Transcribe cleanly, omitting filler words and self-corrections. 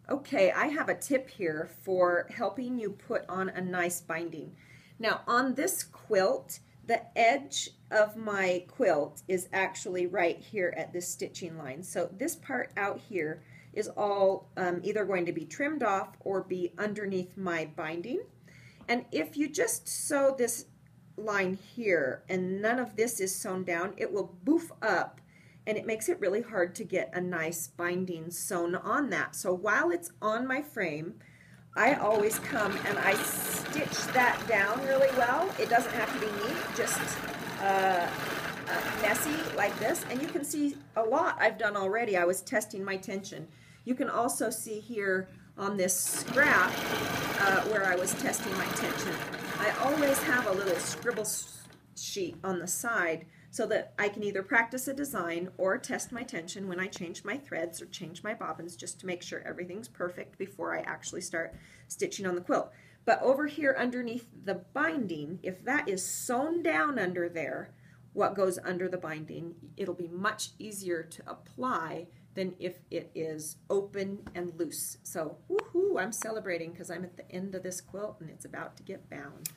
Okay, I have a tip here for helping you put on a nice binding. Now on this quilt, the edge of my quilt is actually right here at this stitching line. So this part out here is all either going to be trimmed off or be underneath my binding. And if you just sew this line here and none of this is sewn down, it will boof up and it makes it really hard to get a nice binding sewn on that. So while it's on my frame, I always come and I stitch that down really well. It doesn't have to be neat, just messy like this. And you can see a lot I've done already. I was testing my tension. You can also see here on this scrap where I was testing my tension. I always have a little scribble sheet on the side so that I can either practice a design or test my tension when I change my threads or change my bobbins, just to make sure everything's perfect before I actually start stitching on the quilt. But over here underneath the binding, if that is sewn down under there, what goes under the binding, it'll be much easier to apply than if it is open and loose. So woohoo, I'm celebrating because I'm at the end of this quilt and it's about to get bound.